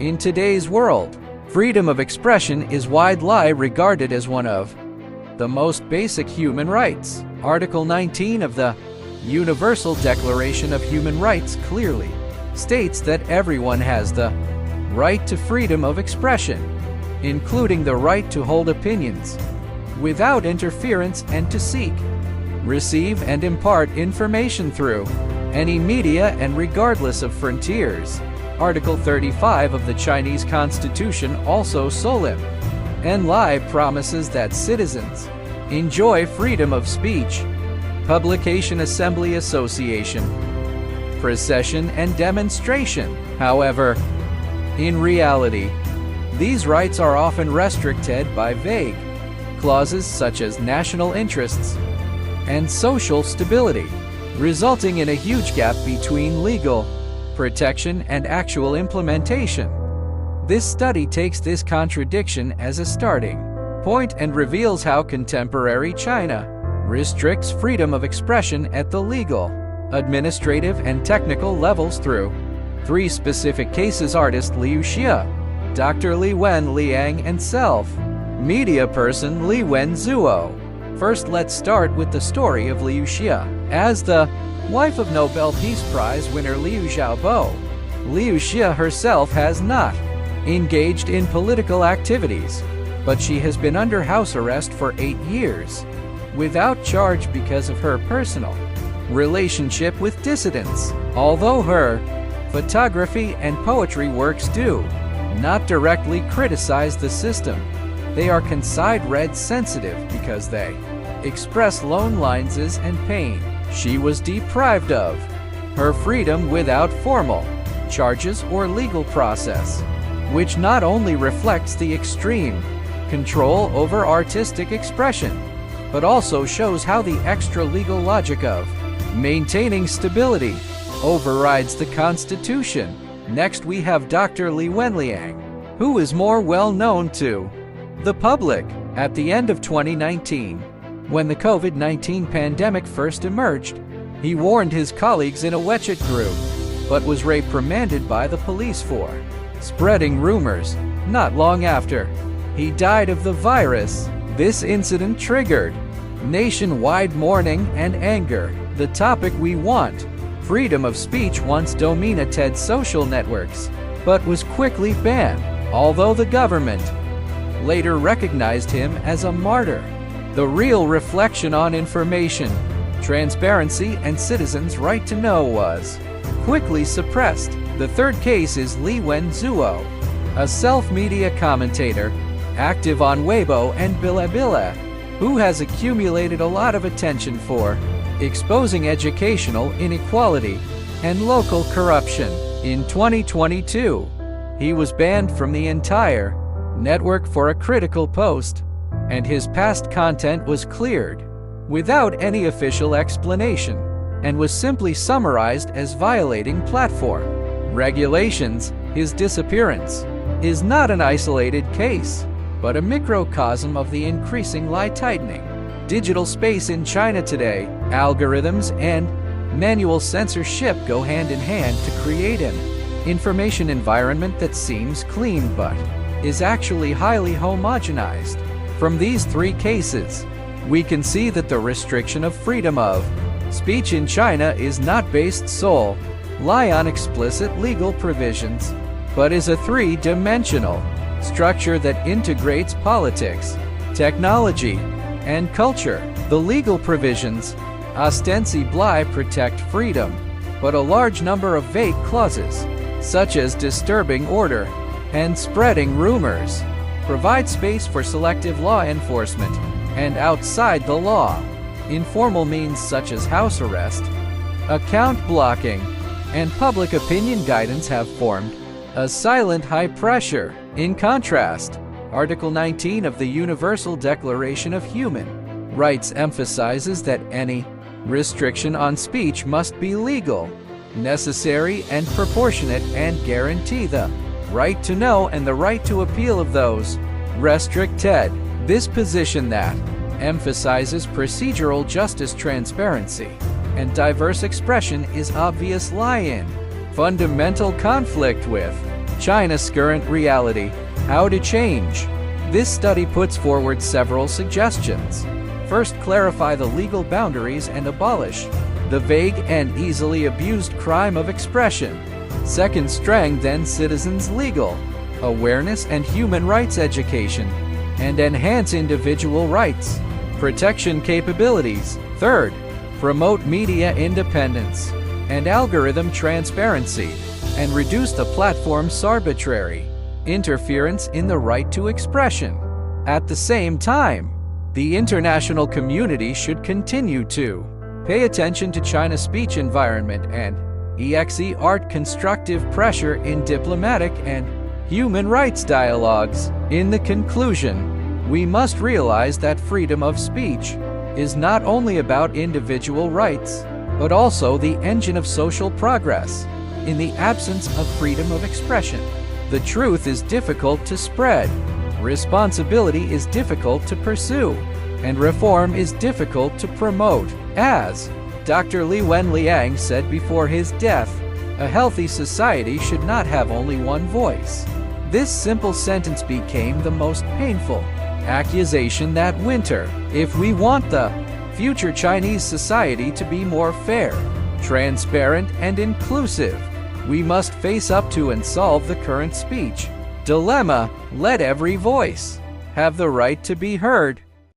In today's world, freedom of expression is widely regarded as one of the most basic human rights. Article 19 of the Universal Declaration of Human Rights clearly states that everyone has the right to freedom of expression, including the right to hold opinions without interference and to seek, receive, and impart information through any media and regardless of frontiers. Article 35 of the Chinese Constitution also solemn and lie promises that citizens enjoy freedom of speech, publication, assembly, association, procession, and demonstration. However, in reality, these rights are often restricted by vague clauses such as national interests and social stability, resulting in a huge gap between legal protection and actual implementation. This study takes this contradiction as a starting point and reveals how contemporary China restricts freedom of expression at the legal, administrative, and technical levels through 3 specific cases: artist Liu Xia, Dr. Li Wenliang, and self-media person Li Wenzuo. First, let's start with the story of Liu Xia. As the wife of Nobel Peace Prize winner Liu Xiaobo, Liu Xia herself has not engaged in political activities, but she has been under house arrest for 8 years without charge because of her personal relationship with dissidents. Although her photography and poetry works do not directly criticize the system, they are considered sensitive because they express loneliness and pain. She was deprived of her freedom without formal charges or legal process, which not only reflects the extreme control over artistic expression, but also shows how the extra-legal logic of maintaining stability overrides the Constitution. Next, we have Dr. Li Wenliang, who is more well known to the public. At the end of 2019, when the COVID-19 pandemic first emerged, he warned his colleagues in a WeChat group, but was reprimanded by the police for spreading rumors. Not long after, he died of the virus. This incident triggered nationwide mourning and anger. The topic we want, freedom of speech, once dominated social networks, but was quickly banned, although the government later recognized him as a martyr. The real reflection on information, transparency, and citizens' right to know was quickly suppressed. The third case is Li Wenzuo, a self-media commentator, active on Weibo and Bilibili, who has accumulated a lot of attention for exposing educational inequality and local corruption. In 2022, he was banned from the entire network for a critical post, and his past content was cleared without any official explanation and was simply summarized as violating platform regulations. His disappearance is not an isolated case, but a microcosm of the increasing tightening digital space in China today. Algorithms and manual censorship go hand in hand to create an information environment that seems clean but is actually highly homogenized. From these 3 cases, we can see that the restriction of freedom of speech in China is not based solely on explicit legal provisions, but is a 3-dimensional structure that integrates politics, technology, and culture. The legal provisions ostensibly protect freedom, but a large number of vague clauses, such as disturbing order and spreading rumors, provide space for selective law enforcement. And outside the law, informal means such as house arrest, account blocking, and public opinion guidance have formed a silent high pressure. In contrast, Article 19 of the Universal Declaration of Human Rights emphasizes that any restriction on speech must be legal, necessary, and proportionate, and guarantee the right to know and the right to appeal of those restricted. This position that emphasizes procedural justice, transparency, and diverse expression is obviously in fundamental conflict with China's current reality. How to change. This study puts forward several suggestions. First, clarify the legal boundaries and abolish the vague and easily abused crime of expression. Second, strengthen citizens' legal awareness and human rights education, and enhance individual rights protection capabilities. Third, promote media independence and algorithm transparency, and reduce the platform's arbitrary interference in the right to expression. At the same time, the international community should continue to pay attention to China's speech environment and exert constructive pressure in diplomatic and human rights dialogues. In the conclusion, we must realize that freedom of speech is not only about individual rights, but also the engine of social progress. In the absence of freedom of expression, the truth is difficult to spread, responsibility is difficult to pursue, and reform is difficult to promote. As Dr. Li Wenliang said before his death, a healthy society should not have only one voice. This simple sentence became the most painful accusation that winter. If we want the future Chinese society to be more fair, transparent, and inclusive, we must face up to and solve the current speech dilemma. Let every voice have the right to be heard.